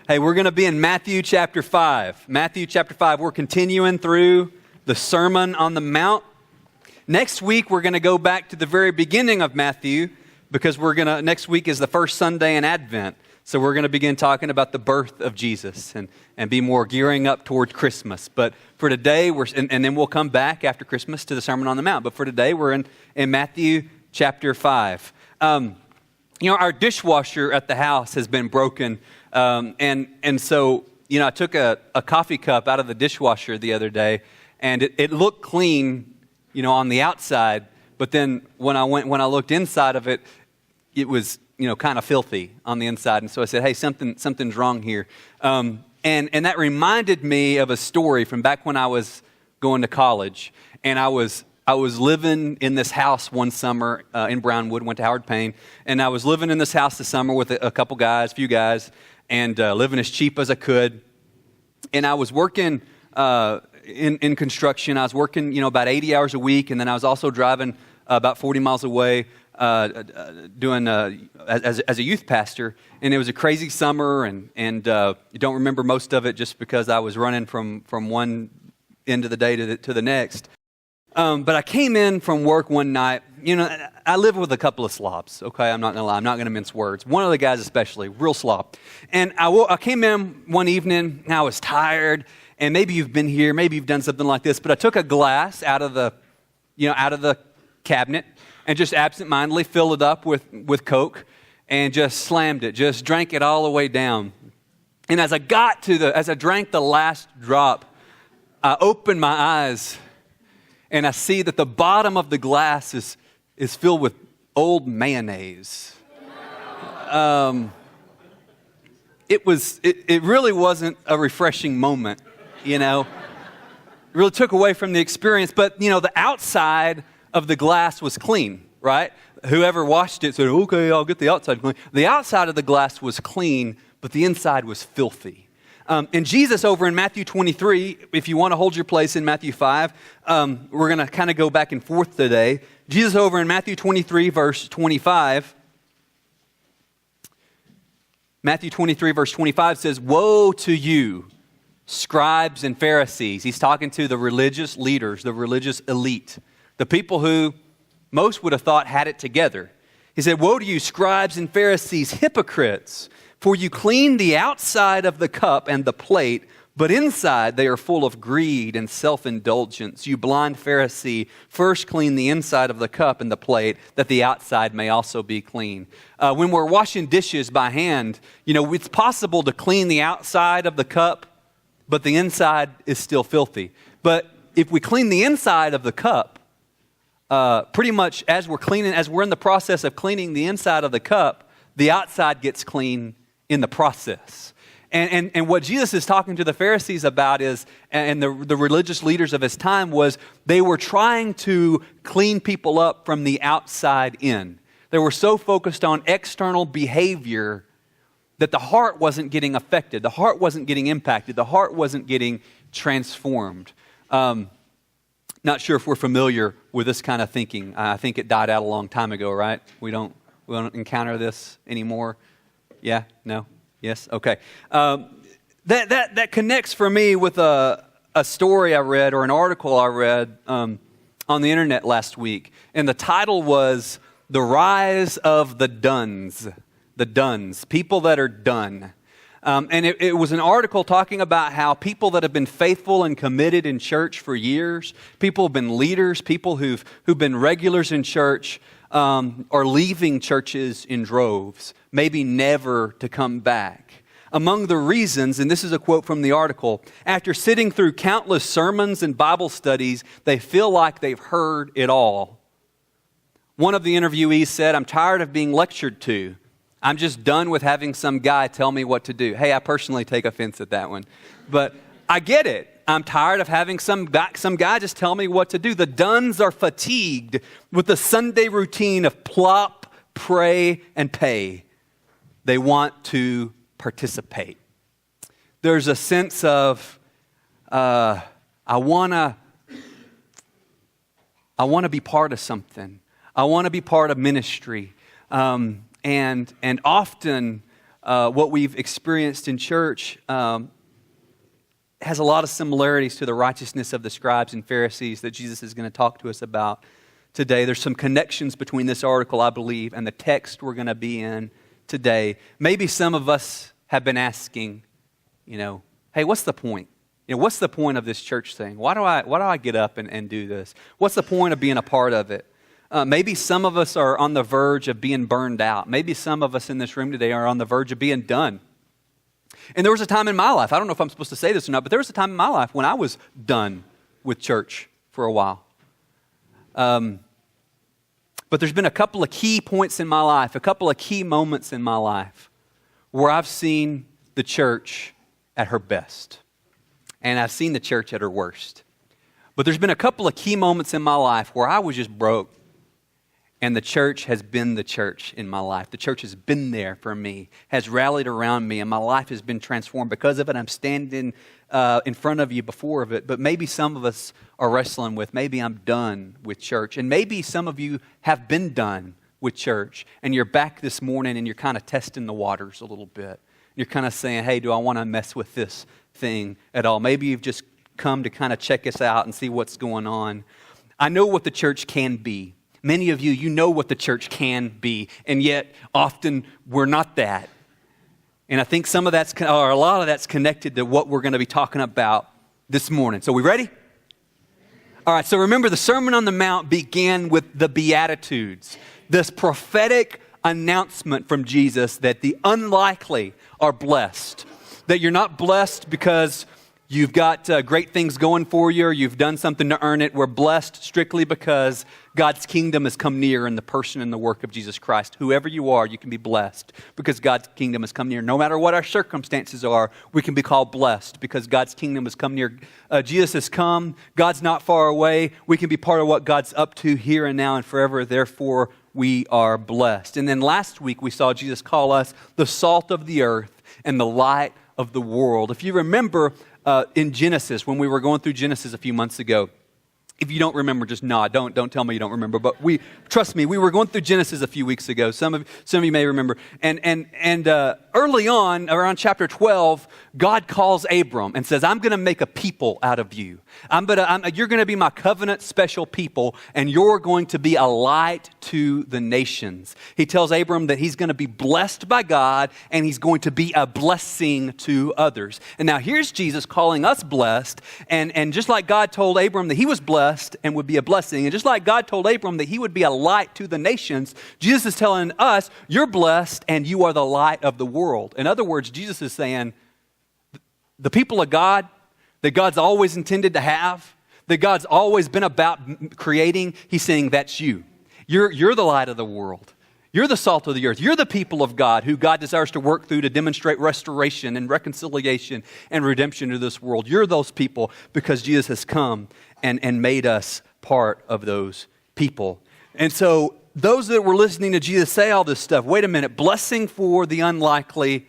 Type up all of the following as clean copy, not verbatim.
Hey, we're going to be in Matthew chapter 5. Matthew chapter 5, we're continuing through the Sermon on the Mount. Next week, we're going to go back to the very beginning of Matthew because next week is the first Sunday in Advent. So we're going to begin talking about the birth of Jesus and be more gearing up toward Christmas. But for today, and then we'll come back after Christmas to the Sermon on the Mount. But for today, we're in Matthew chapter 5. Our dishwasher at the house has been broken. And so, I took a coffee cup out of the dishwasher the other day, and it looked clean, on the outside. But then when I looked inside of it, it was, kind of filthy on the inside. And so I said, hey, something's wrong here. And that reminded me of a story from back when I was going to college. And I was living in this house one summer in Brownwood, went to Howard Payne. And I was living in this house this summer with a few guys, and living as cheap as I could. And I was working in construction. I was working, about 80 hours a week, and then I was also driving about 40 miles away doing as a youth pastor. And it was a crazy summer, and you don't remember most of it just because I was running from one end of the day to the next. But I came in from work one night. I live with a couple of slobs, okay? I'm not going to lie. I'm not going to mince words. One of the guys especially, real slob. And I came in one evening, and I was tired, and maybe you've been here, maybe you've done something like this, but I took a glass out of the cabinet and just absentmindedly filled it up with Coke and just slammed it, just drank it all the way down. And as I drank the last drop, I opened my eyes, and I see that the bottom of the glass is filled with old mayonnaise. It really wasn't a refreshing moment, It really took away from the experience. But, the outside of the glass was clean, right? Whoever washed it said, okay, I'll get the outside clean. The outside of the glass was clean, but the inside was filthy. And Jesus over in Matthew 23, if you want to hold your place in Matthew 5, we're going to kind of go back and forth today. Jesus over in Matthew 23, verse 25. Matthew 23, verse 25 says, "Woe to you, scribes and Pharisees." He's talking to the religious leaders, the religious elite, the people who most would have thought had it together. He said, "Woe to you, scribes and Pharisees, hypocrites! For you clean the outside of the cup and the plate, but inside they are full of greed and self-indulgence. You blind Pharisee, first clean the inside of the cup and the plate, that the outside may also be clean." When we're washing dishes by hand, it's possible to clean the outside of the cup, but the inside is still filthy. But if we clean the inside of the cup, pretty much as we're in the process of cleaning the inside of the cup, the outside gets clean in the process. And what Jesus is talking to the Pharisees about and the religious leaders of his time was, they were trying to clean people up from the outside in. They were so focused on external behavior that the heart wasn't getting affected. The heart wasn't getting impacted. The heart wasn't getting transformed. Not sure if we're familiar with this kind of thinking. I think it died out a long time ago, right? We don't encounter this anymore. Yeah? No? Yes? Okay. That connects for me with a story I read, or an article I read on the internet last week. And the title was "The Rise of the Dones." The Dones. People that are done. And it was an article talking about how people that have been faithful and committed in church for years, people who've been leaders, people who've been regulars in church, are leaving churches in droves, maybe never to come back. Among the reasons, and this is a quote from the article, after sitting through countless sermons and Bible studies, they feel like they've heard it all. One of the interviewees said, "I'm tired of being lectured to. I'm just done with having some guy tell me what to do." Hey, I personally take offense at that one, but I get it. I'm tired of having some guy just tell me what to do. The Duns are fatigued with the Sunday routine of plop, pray, and pay. They want to participate. There's a sense of, I want to be part of something. I want to be part of ministry. And often what we've experienced in church has a lot of similarities to the righteousness of the scribes and Pharisees that Jesus is going to talk to us about today. There's some connections between this article, I believe, and the text we're going to be in today. Maybe some of us have been asking, hey, what's the point? What's the point of this church thing? Why do I get up and do this? What's the point of being a part of it? Maybe some of us are on the verge of being burned out. Maybe some of us in this room today are on the verge of being done. And there was a time in my life, I don't know if I'm supposed to say this or not, but there was a time in my life when I was done with church for a while. But there's been a couple of key points in my life, a couple of key moments in my life where I've seen the church at her best. And I've seen the church at her worst. But there's been a couple of key moments in my life where I was just broke. And the church has been the church in my life. The church has been there for me, has rallied around me, and my life has been transformed because of it. I'm standing in front of you before of it. But maybe some of us are wrestling with, maybe I'm done with church. And maybe some of you have been done with church. And you're back this morning and you're kind of testing the waters a little bit. You're kind of saying, hey, do I want to mess with this thing at all? Maybe you've just come to kind of check us out and see what's going on. I know what the church can be. Many of you know what the church can be, and yet often we're not that. And I think some of that's, or a lot of that's connected to what we're going to be talking about this morning. So we ready? All right, so remember the Sermon on the Mount began with the Beatitudes, this prophetic announcement from Jesus that the unlikely are blessed. That you're not blessed because you've got great things going for you or you've done something to earn it. We're blessed strictly because God's kingdom has come near in the person and the work of Jesus Christ. Whoever you are, you can be blessed because God's kingdom has come near. No matter what our circumstances are, we can be called blessed because God's kingdom has come near. Jesus has come. God's not far away. We can be part of what God's up to here and now and forever. Therefore, we are blessed. And then last week, we saw Jesus call us the salt of the earth and the light of the world. If you remember in Genesis, when we were going through Genesis a few months ago, if you don't remember, just nod. Don't tell me you don't remember. But trust me, we were going through Genesis a few weeks ago. Some of you may remember. And early on, around chapter 12, God calls Abram and says, "I'm going to make a people out of you. You're going to be my covenant special people, and you're going to be a light to the nations." He tells Abram that he's going to be blessed by God, and he's going to be a blessing to others. And now here's Jesus calling us blessed, and just like God told Abram that he was blessed and would be a blessing, and just like God told Abram that he would be a light to the nations, Jesus is telling us, you're blessed and you are the light of the world. In other words, Jesus is saying, the people of God that God's always intended to have, that God's always been about creating, he's saying that's you. You're the light of the world. You're the salt of the earth. You're the people of God who God desires to work through to demonstrate restoration and reconciliation and redemption to this world. You're those people because Jesus has come and made us part of those people. And so those that were listening to Jesus say all this stuff, wait a minute, blessing for the unlikely,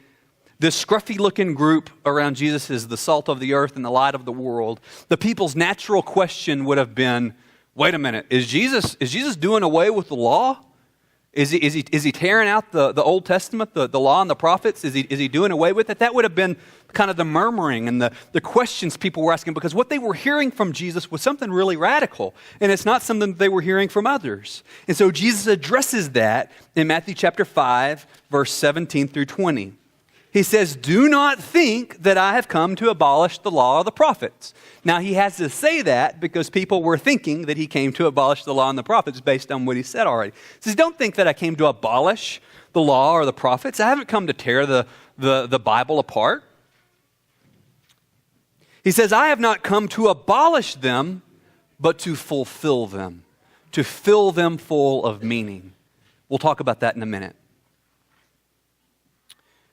this scruffy-looking group around Jesus is the salt of the earth and the light of the world. The people's natural question would have been, wait a minute, is Jesus doing away with the law? Is he tearing out the Old Testament, the law and the prophets? Is he doing away with it? That would have been kind of the murmuring and the questions people were asking, because what they were hearing from Jesus was something really radical, and it's not something that they were hearing from others. And so Jesus addresses that in Matthew chapter 5, verse 17 through 20. He says, "Do not think that I have come to abolish the law or the prophets." Now, he has to say that because people were thinking that he came to abolish the law and the prophets based on what he said already. He says, don't think that I came to abolish the law or the prophets. I haven't come to tear the Bible apart. He says, I have not come to abolish them, but to fulfill them, to fill them full of meaning. We'll talk about that in a minute.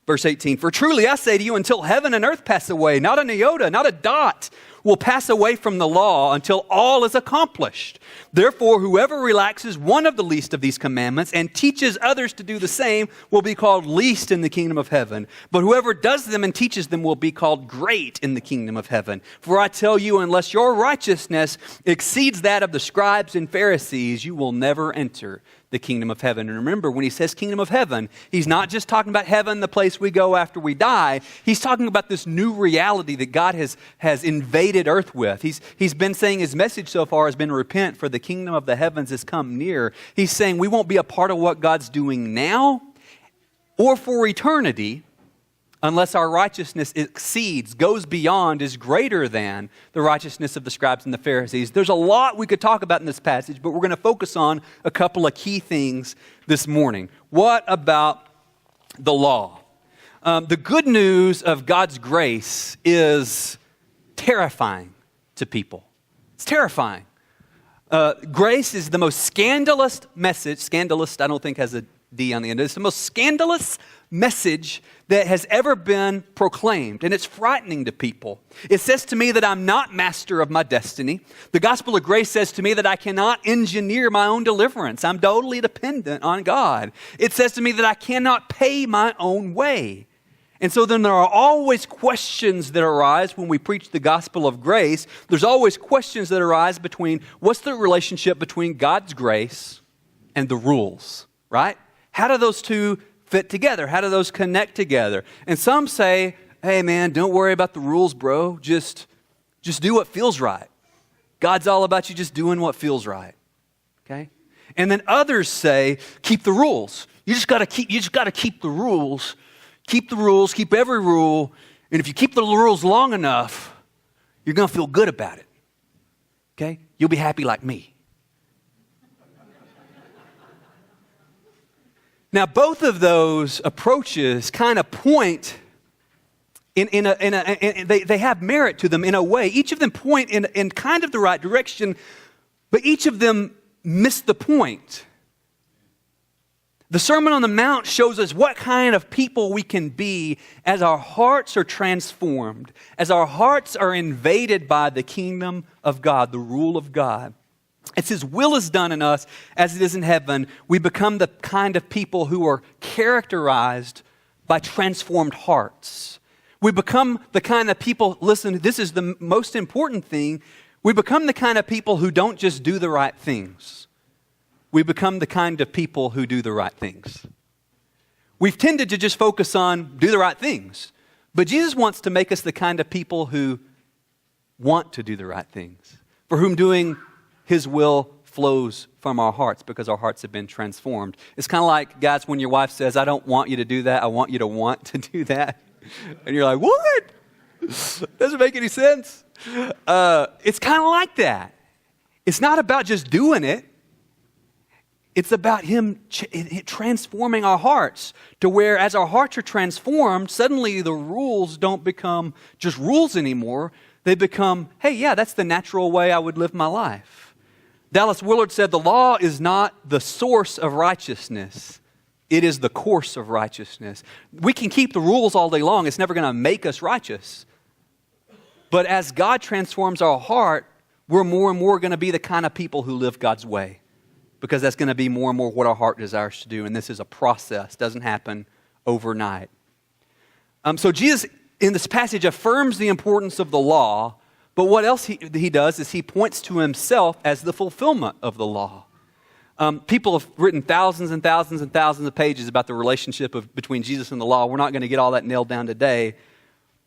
Verse 18, "For truly I say to you, until heaven and earth pass away, not an iota, not a dot will pass away from the law until all is accomplished. Therefore, whoever relaxes one of the least of these commandments and teaches others to do the same will be called least in the kingdom of heaven. But whoever does them and teaches them will be called great in the kingdom of heaven. For I tell you, unless your righteousness exceeds that of the scribes and Pharisees, you will never enter the kingdom of heaven. And remember, when he says kingdom of heaven, he's not just talking about heaven, the place we go after we die. He's talking about this new reality that God has invaded earth with. He's been saying his message so far has been repent, for the kingdom of the heavens has come near. He's saying we won't be a part of what God's doing now or for eternity unless our righteousness exceeds, goes beyond, is greater than the righteousness of the scribes and the Pharisees. There's a lot we could talk about in this passage, but we're going to focus on a couple of key things this morning. What about the law? The good news of God's grace is terrifying to people. It's terrifying. Grace is the most scandalous message. Scandalous, I don't think has a D on the end. It's the most scandalous message that has ever been proclaimed, and it's frightening to people. It says to me that I'm not master of my destiny. The gospel of grace says to me that I cannot engineer my own deliverance. I'm totally dependent on God. It says to me that I cannot pay my own way. And so then there are always questions that arise when we preach the gospel of grace. There's always questions that arise between what's the relationship between God's grace and the rules, right? How do those two fit together? How do those connect together? And some say, hey man, don't worry about the rules, bro. Just do what feels right. God's all about you just doing what feels right. Okay? And then others say, keep the rules. You just gotta keep the rules. Keep the rules, keep every rule. And if you keep the rules long enough, you're gonna feel good about it. Okay? You'll be happy like me. Now, both of those approaches kind of point they have merit to them in a way. Each of them point in kind of the right direction, but each of them miss the point. The Sermon on the Mount shows us what kind of people we can be as our hearts are transformed, as our hearts are invaded by the kingdom of God, the rule of God. As His will is done in us as it is in heaven, we become the kind of people who are characterized by transformed hearts. We become the kind of people, listen, this is the most important thing, we become the kind of people who don't just do the right things. We become the kind of people who do the right things. We've tended to just focus on do the right things, but Jesus wants to make us the kind of people who want to do the right things, for whom doing His will flows from our hearts because our hearts have been transformed. It's kind of like, guys, when your wife says, I don't want you to do that, I want you to want to do that. And you're like, what? Doesn't make any sense. It's kind of like that. It's not about just doing it. It's about Him transforming our hearts to where as our hearts are transformed, suddenly the rules don't become just rules anymore. They become, hey, yeah, that's the natural way I would live my life. Dallas Willard said, the law is not the source of righteousness. It is the course of righteousness. We can keep the rules all day long. It's never going to make us righteous. But as God transforms our heart, we're more and more going to be the kind of people who live God's way. Because that's going to be more and more what our heart desires to do. And this is a process. It doesn't happen overnight. So Jesus, in this passage, affirms the importance of the law. But what else he does is he points to himself as the fulfillment of the law. People have written thousands and thousands and thousands of pages about the relationship between Jesus and the law. We're not going to get all that nailed down today.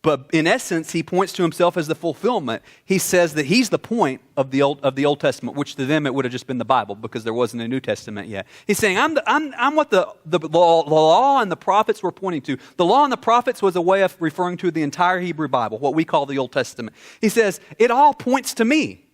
But in essence, he points to himself as the fulfillment. He says that he's the point of the Old Testament, which to them it would have just been the Bible because there wasn't a New Testament yet. He's saying, I'm what the law and the prophets were pointing to. The law and the prophets was a way of referring to the entire Hebrew Bible, what we call the Old Testament. He says, it all points to me.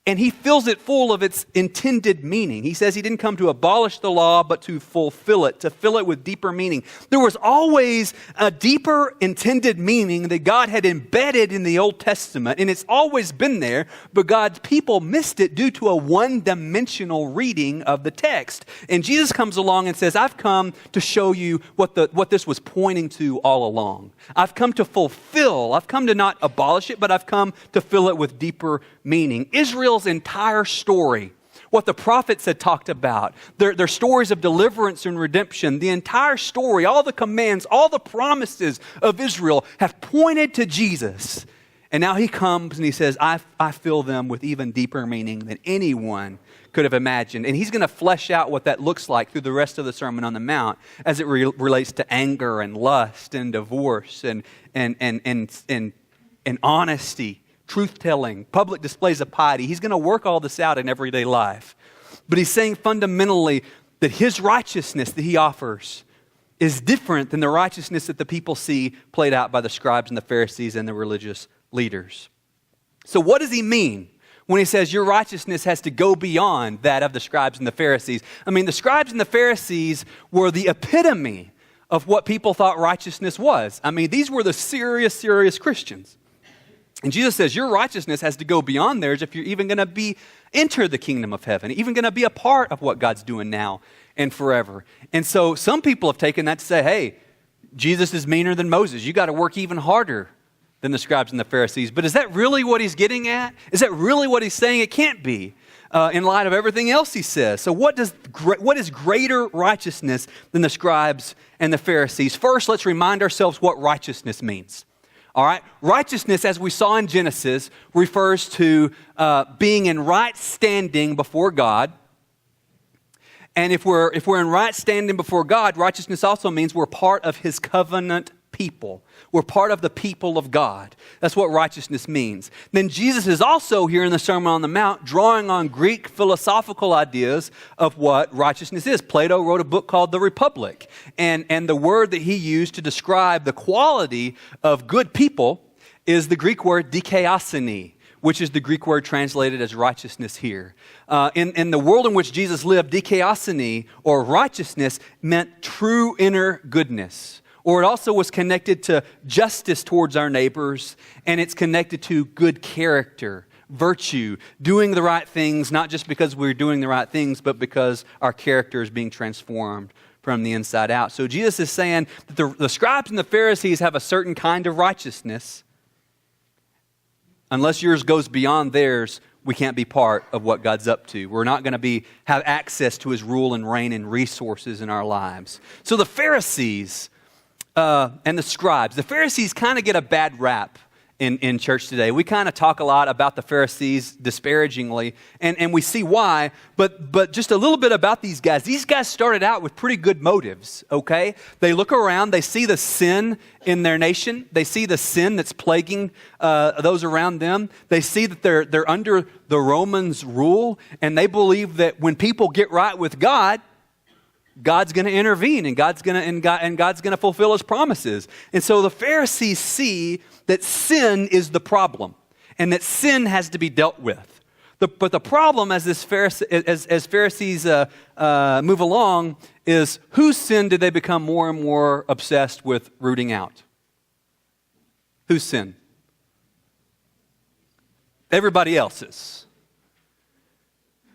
And he fills it full of its intended meaning. He says he didn't come to abolish the law, but to fulfill it, to fill it with deeper meaning. There was always a deeper intended meaning that God had embedded in the Old Testament, and it's always been there, but God's people missed it due to a one-dimensional reading of the text. And Jesus comes along and says, I've come to show you what this was pointing to all along. I've come to fulfill. I've come to not abolish it, but I've come to fill it with deeper meaning. Israel's entire story, what the prophets had talked about, their stories of deliverance and redemption, the entire story, all the commands, all the promises of Israel have pointed to Jesus. And now he comes and he says, I fill them with even deeper meaning than anyone could have imagined. And he's going to flesh out what that looks like through the rest of the Sermon on the Mount as it relates to anger and lust and divorce and honesty, truth-telling, public displays of piety. He's going to work all this out in everyday life. But he's saying fundamentally that his righteousness that he offers is different than the righteousness that the people see played out by the scribes and the Pharisees and the religious leaders. So what does he mean when he says your righteousness has to go beyond that of the scribes and the Pharisees? I mean, the scribes and the Pharisees were the epitome of what people thought righteousness was. I mean, these were the serious Christians. And Jesus says your righteousness has to go beyond theirs if you're even going to enter the kingdom of heaven, even going to be a part of what God's doing now and forever. And so some people have taken that to say, hey, Jesus is meaner than Moses. You got to work even harder than the scribes and the Pharisees. But is that really what he's getting at? Is that really what he's saying? It can't be in light of everything else he says. So what is greater righteousness than the scribes and the Pharisees? First, let's remind ourselves what righteousness means. All right, righteousness, as we saw in Genesis, refers to being in right standing before God. And if we're in right standing before God, righteousness also means we're part of his covenant people. We're part of the people of God. That's what righteousness means. Then Jesus is also here in the Sermon on the Mount drawing on Greek philosophical ideas of what righteousness is. Plato wrote a book called The Republic. And the word that he used to describe the quality of good people is the Greek word dikaiosune, which is the Greek word translated as righteousness here. In the world in which Jesus lived, dikaiosune, or righteousness, meant true inner goodness. Or it also was connected to justice towards our neighbors, and it's connected to good character, virtue, doing the right things, not just because we're doing the right things, but because our character is being transformed from the inside out. So Jesus is saying that the scribes and the Pharisees have a certain kind of righteousness. Unless yours goes beyond theirs, we can't be part of what God's up to. We're not going to have access to his rule and reign and resources in our lives. So the Pharisees and the scribes. The Pharisees kind of get a bad rap in church today. We kind of talk a lot about the Pharisees disparagingly, and we see why, but just a little bit about these guys. These guys started out with pretty good motives, okay? They look around, they see the sin in their nation. They see the sin that's plaguing those around them. They see that they're under the Romans' rule, and they believe that when people get right with God, God's going to intervene, and God's going to fulfill his promises. And so the Pharisees see that sin is the problem, and that sin has to be dealt with. But the problem as Pharisees move along is whose sin did they become more and more obsessed with rooting out? Whose sin? Everybody else's.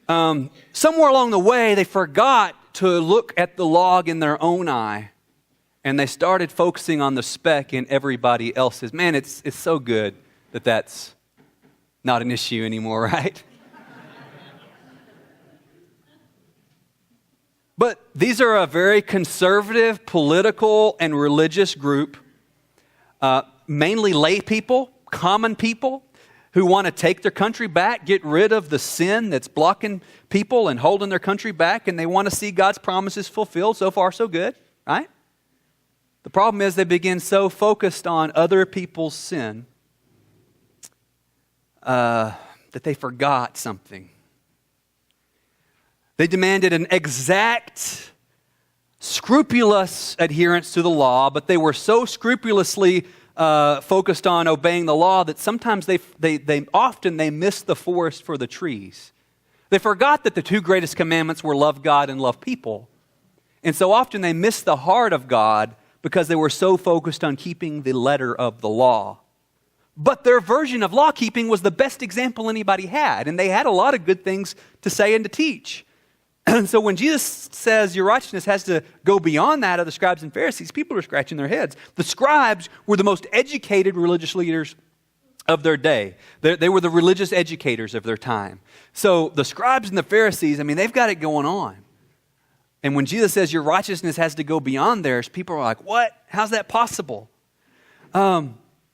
Somewhere along the way, they forgot to look at the log in their own eye, and they started focusing on the speck in everybody else's. Man, it's so good that that's not an issue anymore, right? But these are a very conservative, political, and religious group, mainly lay people, common people, who want to take their country back, get rid of the sin that's blocking people and holding their country back, and they want to see God's promises fulfilled. So far, so good, right? The problem is they begin so focused on other people's sin that they forgot something. They demanded an exact, scrupulous adherence to the law, but they were so scrupulously focused on obeying the law that sometimes they often missed the forest for the trees. They forgot that the two greatest commandments were love God and love people. And so often they missed the heart of God because they were so focused on keeping the letter of the law. But their version of law keeping was the best example anybody had, and they had a lot of good things to say and to teach. And so when Jesus says your righteousness has to go beyond that of the scribes and Pharisees, people are scratching their heads. The scribes were the most educated religious leaders of their day. They were the religious educators of their time. So the scribes and the Pharisees, I mean, they've got it going on. And when Jesus says your righteousness has to go beyond theirs, people are like, what? How's that possible?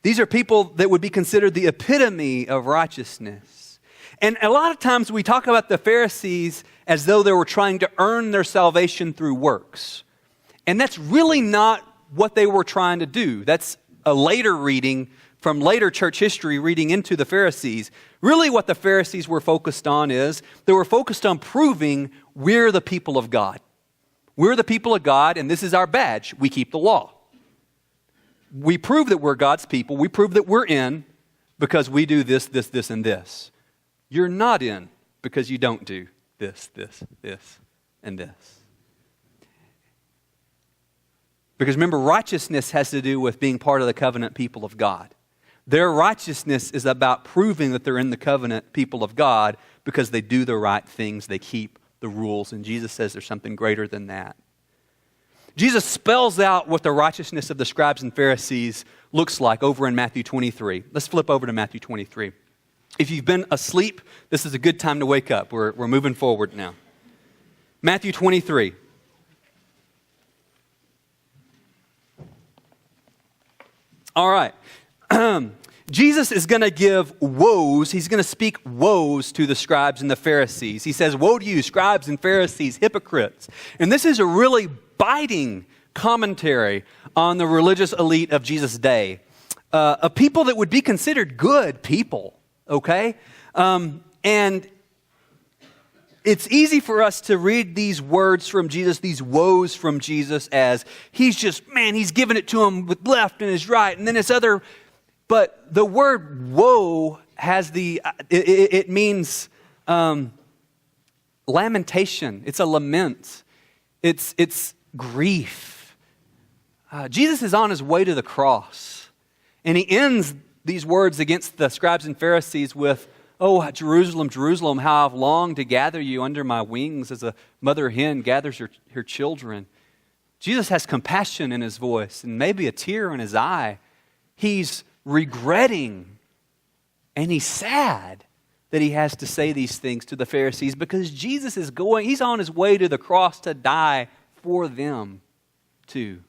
These are people that would be considered the epitome of righteousness. And a lot of times we talk about the Pharisees as though they were trying to earn their salvation through works. And that's really not what they were trying to do. That's a later reading from later church history reading into the Pharisees. Really what the Pharisees were focused on is they were focused on proving we're the people of God. We're the people of God, and this is our badge. We keep the law. We prove that we're God's people. We prove that we're in because we do this, this, this, and this. You're not in because you don't do this, this, this, and this. Because remember, righteousness has to do with being part of the covenant people of God. Their righteousness is about proving that they're in the covenant people of God because they do the right things, they keep the rules, and Jesus says there's something greater than that. Jesus spells out what the righteousness of the scribes and Pharisees looks like over in Matthew 23. Let's flip over to Matthew 23. If you've been asleep, this is a good time to wake up. We're moving forward now. Matthew 23. All right. Jesus is going to give woes. He's going to speak woes to the scribes and the Pharisees. He says, "Woe to you, scribes and Pharisees, hypocrites." And this is a really biting commentary on the religious elite of Jesus' day. A people that would be considered good people, okay? And it's easy for us to read these words from Jesus, these woes from Jesus, as he's just, man, he's giving it to them with left and his right, and then his other. But the word woe has it means lamentation. It's a lament. It's grief. Jesus is on his way to the cross, and he ends these words against the scribes and Pharisees with, "Oh, Jerusalem, Jerusalem, how I've longed to gather you under my wings as a mother hen gathers her children." Jesus has compassion in his voice and maybe a tear in his eye. He's regretting and he's sad that he has to say these things to the Pharisees because Jesus he's on his way to the cross to die for them too.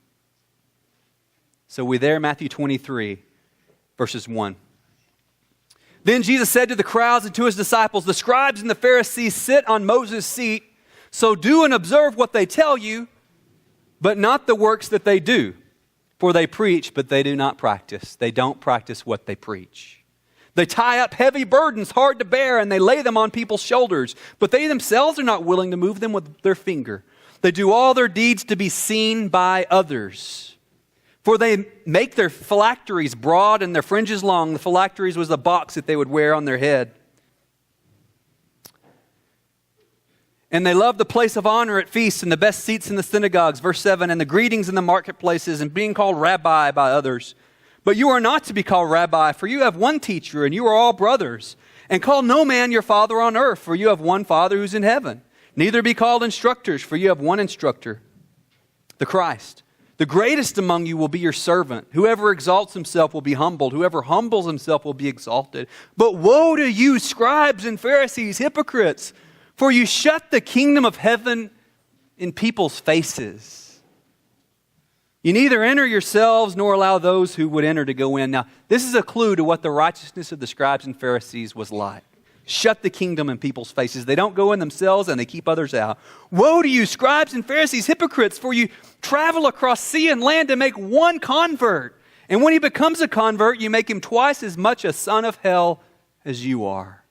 So we're there, Matthew 23, verses 1. "Then Jesus said to the crowds and to his disciples, 'The scribes and the Pharisees sit on Moses' seat, so do and observe what they tell you, but not the works that they do. For they preach, but they do not practice. They don't practice what they preach. They tie up heavy burdens hard to bear, and they lay them on people's shoulders, but they themselves are not willing to move them with their finger. They do all their deeds to be seen by others. For they make their phylacteries broad and their fringes long." The phylacteries was the box that they would wear on their head. "And they love the place of honor at feasts and the best seats in the synagogues," verse 7, "and the greetings in the marketplaces and being called rabbi by others. But you are not to be called rabbi, for you have one teacher, and you are all brothers. And call no man your father on earth, for you have one Father who's in heaven. Neither be called instructors, for you have one instructor, the Christ. The greatest among you will be your servant. Whoever exalts himself will be humbled. Whoever humbles himself will be exalted. But woe to you, scribes and Pharisees, hypocrites! For you shut the kingdom of heaven in people's faces. You neither enter yourselves nor allow those who would enter to go in." Now, this is a clue to what the righteousness of the scribes and Pharisees was like. Shut the kingdom in people's faces. They don't go in themselves and they keep others out. "Woe to you, scribes and Pharisees, hypocrites! For you travel across sea and land to make one convert. And when he becomes a convert, you make him twice as much a son of hell as you are.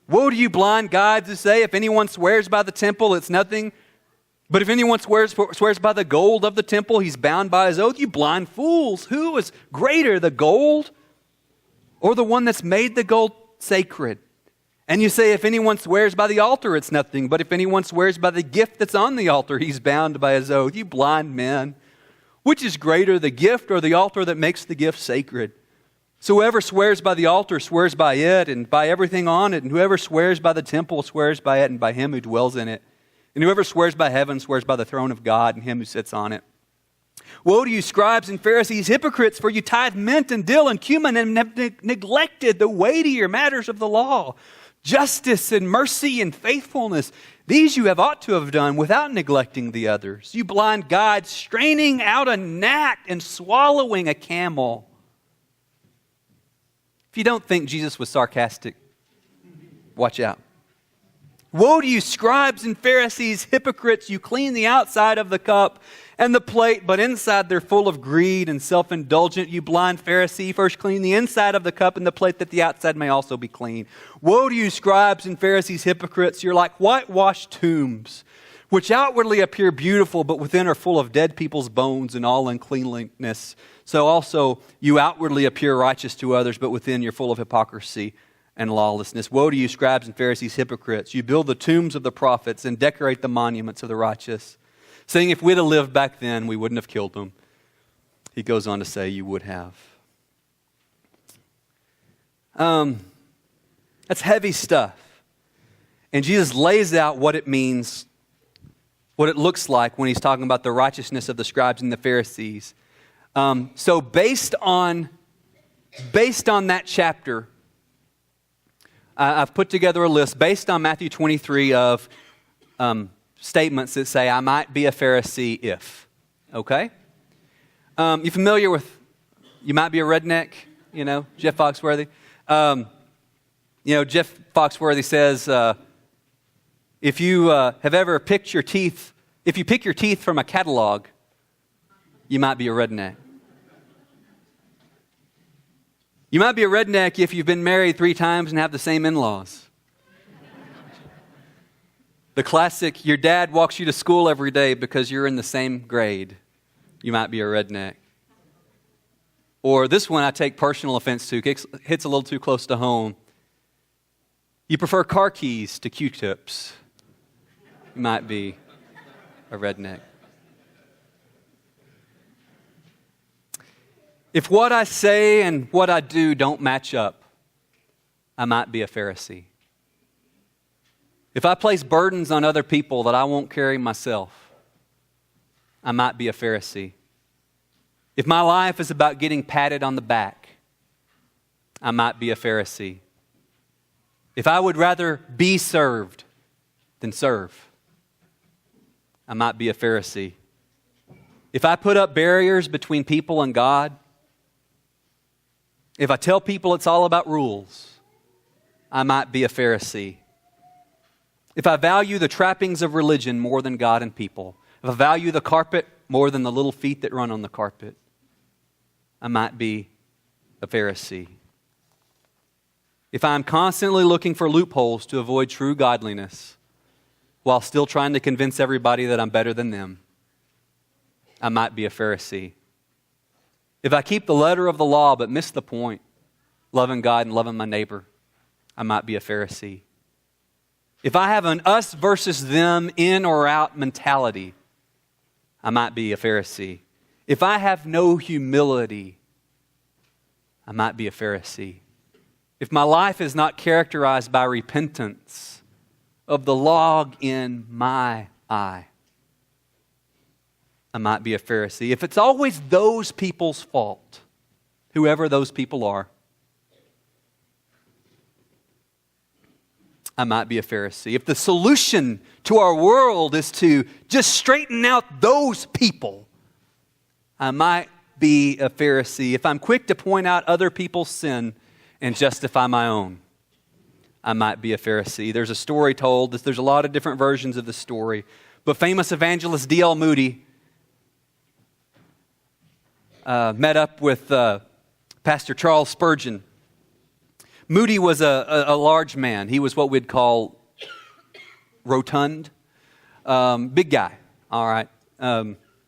Woe to you, blind guides, who say, if anyone swears by the temple, it's nothing. But if anyone swears by the gold of the temple, he's bound by his oath. You blind fools, who is greater, the gold or the one that's made the gold sacred? And you say, if anyone swears by the altar, it's nothing. But if anyone swears by the gift that's on the altar, he's bound by his oath. You blind men, which is greater, the gift or the altar that makes the gift sacred? So whoever swears by the altar swears by it and by everything on it. And whoever swears by the temple swears by it and by him who dwells in it. And whoever swears by heaven swears by the throne of God and him who sits on it. Woe to you, scribes and Pharisees, hypocrites, for you tithe mint and dill and cumin and have neglected the weightier matters of the law, justice and mercy and faithfulness. These you have ought to have done without neglecting the others. You blind guides, straining out a gnat and swallowing a camel. If you don't think Jesus was sarcastic, watch out. Woe to you, scribes and Pharisees, hypocrites! You clean the outside of the cup and the plate, but inside they're full of greed and self-indulgent. You blind Pharisee, first clean the inside of the cup and the plate, that the outside may also be clean. Woe to you, scribes and Pharisees, hypocrites! You're like whitewashed tombs, which outwardly appear beautiful, but within are full of dead people's bones and all uncleanliness. So also you outwardly appear righteous to others, but within you're full of hypocrisy and lawlessness. Woe to you, scribes and Pharisees, hypocrites! You build the tombs of the prophets and decorate the monuments of the righteous, saying if we'd have lived back then, we wouldn't have killed them. He goes on to say, you would have. That's heavy stuff. And Jesus lays out what it means, what it looks like when he's talking about the righteousness of the scribes and the Pharisees. So based on that chapter, I've put together a list based on Matthew 23 of statements that say, I might be a Pharisee if. Okay? You familiar with, you might be a redneck, Jeff Foxworthy? Jeff Foxworthy says, if you have ever picked your teeth, if you pick your teeth from a catalog, you might be a redneck. You might be a redneck if you've been married 3 times and have the same in-laws. The classic, your dad walks you to school every day because you're in the same grade. You might be a redneck. Or this one I take personal offense to, hits a little too close to home. You prefer car keys to Q-tips. You might be a redneck. If what I say and what I do don't match up, I might be a Pharisee. If I place burdens on other people that I won't carry myself, I might be a Pharisee. If my life is about getting patted on the back, I might be a Pharisee. If I would rather be served than serve, I might be a Pharisee. If I put up barriers between people and God, if I tell people it's all about rules, I might be a Pharisee. If I value the trappings of religion more than God and people, if I value the carpet more than the little feet that run on the carpet, I might be a Pharisee. If I'm constantly looking for loopholes to avoid true godliness while still trying to convince everybody that I'm better than them, I might be a Pharisee. If I keep the letter of the law but miss the point, loving God and loving my neighbor, I might be a Pharisee. If I have an us versus them, in or out mentality, I might be a Pharisee. If I have no humility, I might be a Pharisee. If my life is not characterized by repentance of the log in my eye, I might be a Pharisee. If it's always those people's fault, whoever those people are, I might be a Pharisee. If the solution to our world is to just straighten out those people, I might be a Pharisee. If I'm quick to point out other people's sin and justify my own, I might be a Pharisee. There's a story told. There's a lot of different versions of the story. But famous evangelist D.L. Moody met up with Pastor Charles Spurgeon. Moody was a large man. He was what we'd call rotund. Big guy, all right?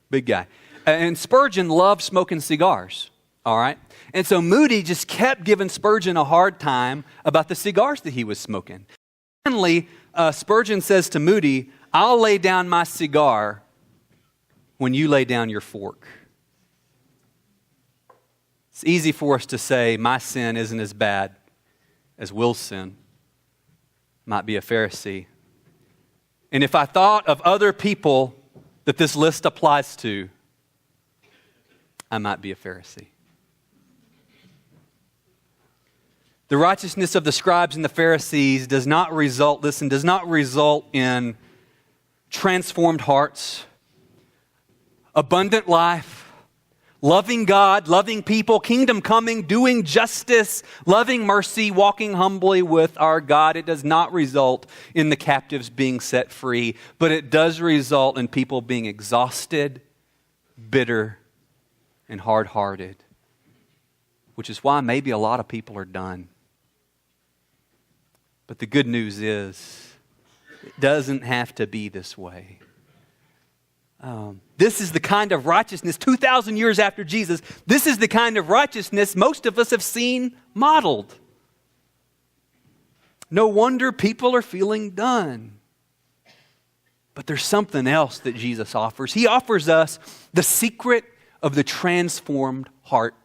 Big guy. And Spurgeon loved smoking cigars, all right? And so Moody just kept giving Spurgeon a hard time about the cigars that he was smoking. Finally, Spurgeon says to Moody, I'll lay down my cigar when you lay down your fork. It's easy for us to say my sin isn't as bad as Will's sin. Might be a Pharisee. And if I thought of other people that this list applies to, I might be a Pharisee. The righteousness of the scribes and the Pharisees does not result in transformed hearts, abundant life loving God, loving people, kingdom coming, doing justice, loving mercy, walking humbly with our God. It does not result in the captives being set free, but it does result in people being exhausted, bitter, and hard-hearted, which is why maybe a lot of people are done. But the good news is, it doesn't have to be this way. This is the kind of righteousness, 2,000 years after Jesus, this is the kind of righteousness most of us have seen modeled. No wonder people are feeling done. But there's something else that Jesus offers. He offers us the secret of the transformed heart.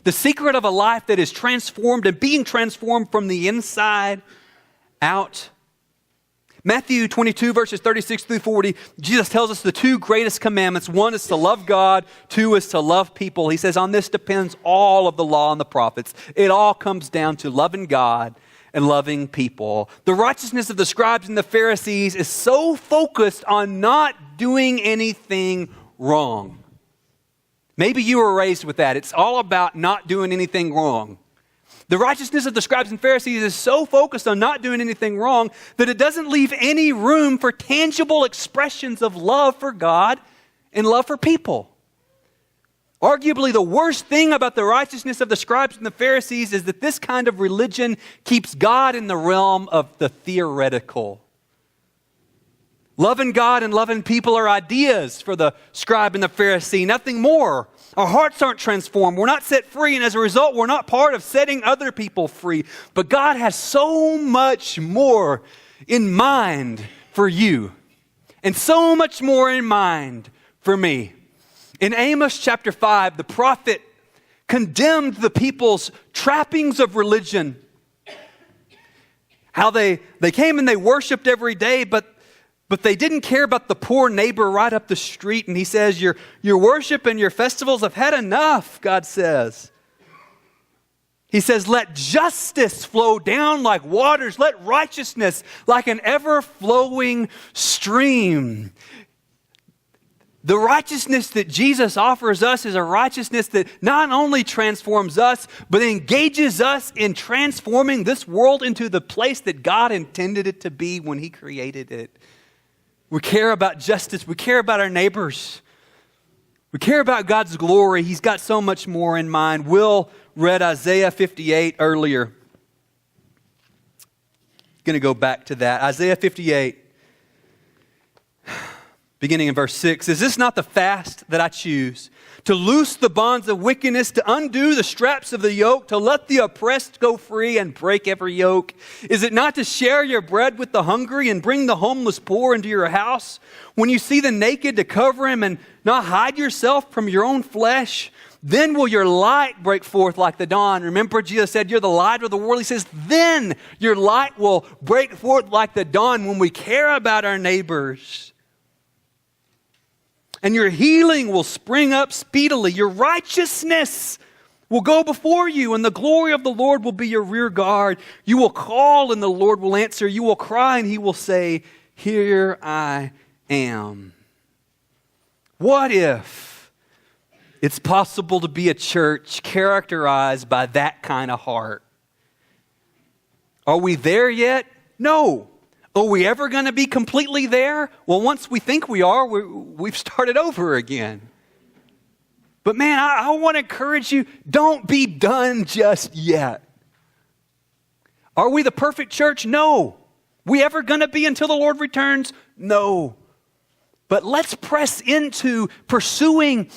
The secret of a life that is transformed and being transformed from the inside out. Matthew 22, verses 36 through 40, Jesus tells us the two greatest commandments. One is to love God. Two is to love people. He says, on this depends all of the law and the prophets. It all comes down to loving God and loving people. The righteousness of the scribes and the Pharisees is so focused on not doing anything wrong. Maybe you were raised with that. It's all about not doing anything wrong. The righteousness of the scribes and Pharisees is so focused on not doing anything wrong that it doesn't leave any room for tangible expressions of love for God and love for people. Arguably, the worst thing about the righteousness of the scribes and the Pharisees is that this kind of religion keeps God in the realm of the theoretical. Loving God and loving people are ideas for the scribe and the Pharisee, nothing more. Our hearts aren't transformed. We're not set free, and as a result, we're not part of setting other people free. But God has so much more in mind for you, and so much more in mind for me. In Amos chapter 5, the prophet condemned the people's trappings of religion. How they came and they worshiped every day, but they didn't care about the poor neighbor right up the street. And he says, your worship and your festivals have had enough, God says. He says, let justice flow down like waters. Let righteousness like an ever-flowing stream. The righteousness that Jesus offers us is a righteousness that not only transforms us, but engages us in transforming this world into the place that God intended it to be when He created it. We care about justice. We care about our neighbors. We care about God's glory. He's got so much more in mind. Will read Isaiah 58 earlier. Going to go back to that. Isaiah 58, beginning in verse 6. Is this not the fast that I choose? To loose the bonds of wickedness, to undo the straps of the yoke, to let the oppressed go free and break every yoke? Is it not to share your bread with the hungry and bring the homeless poor into your house? When you see the naked, to cover him and not hide yourself from your own flesh? Then will your light break forth like the dawn. Remember, Jesus said, you're the light of the world. He says, then your light will break forth like the dawn when we care about our neighbors. And your healing will spring up speedily. Your righteousness will go before you, and the glory of the Lord will be your rear guard. You will call, and the Lord will answer. You will cry, and He will say, here I am. What if it's possible to be a church characterized by that kind of heart? Are we there yet? No. Are we ever going to be completely there? Well, once we think we are, we've started over again. But man, I want to encourage you, don't be done just yet. Are we the perfect church? No. We ever going to be until the Lord returns? No. But let's press into pursuing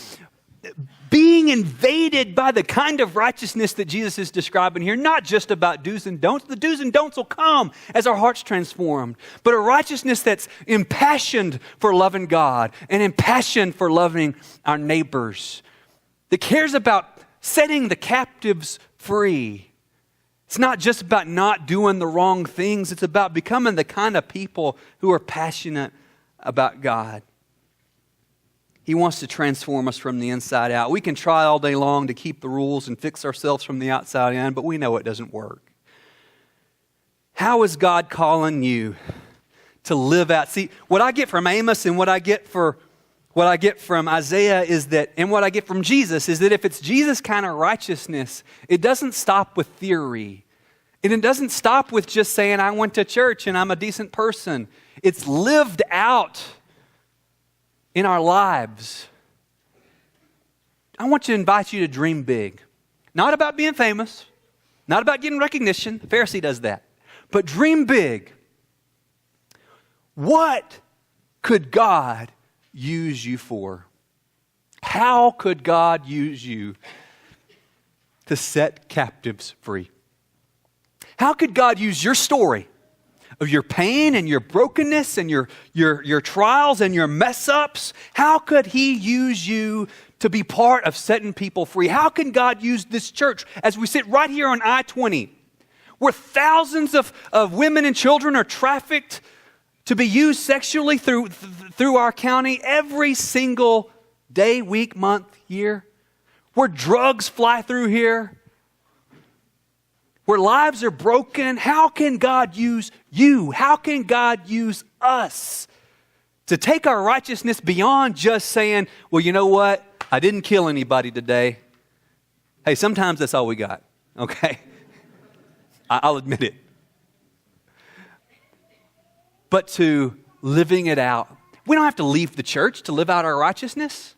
being invaded by the kind of righteousness that Jesus is describing here, not just about do's and don'ts. The do's and don'ts will come as our hearts transformed, but a righteousness that's impassioned for loving God and impassioned for loving our neighbors, that cares about setting the captives free. It's not just about not doing the wrong things. It's about becoming the kind of people who are passionate about God. He wants to transform us from the inside out. We can try all day long to keep the rules and fix ourselves from the outside in, but we know it doesn't work. How is God calling you to live out? See, what I get from Amos and what I get for what I get from Isaiah is that, and what I get from Jesus is that if it's Jesus kind of righteousness, it doesn't stop with theory. And it doesn't stop with just saying, I went to church and I'm a decent person. It's lived out in our lives. I want to invite you to dream big. Not about being famous, not about getting recognition. The Pharisee does that. But dream big. What could God use you for? How could God use you to set captives free? How could God use your story of your pain and your brokenness and your trials and your mess ups? How could He use you to be part of setting people free? How can God use this church as we sit right here on I-20, where thousands of women and children are trafficked to be used sexually through our county every single day, week, month, year, where drugs fly through here, where lives are broken? How can God use you? How can God use us to take our righteousness beyond just saying, well, you know what? I didn't kill anybody today. Hey, sometimes that's all we got, okay? I'll admit it. But to living it out. We don't have to leave the church to live out our righteousness.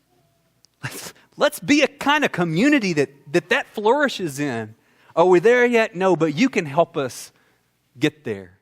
Let's be a kind of community that flourishes in. Are we there yet? No, but you can help us get there.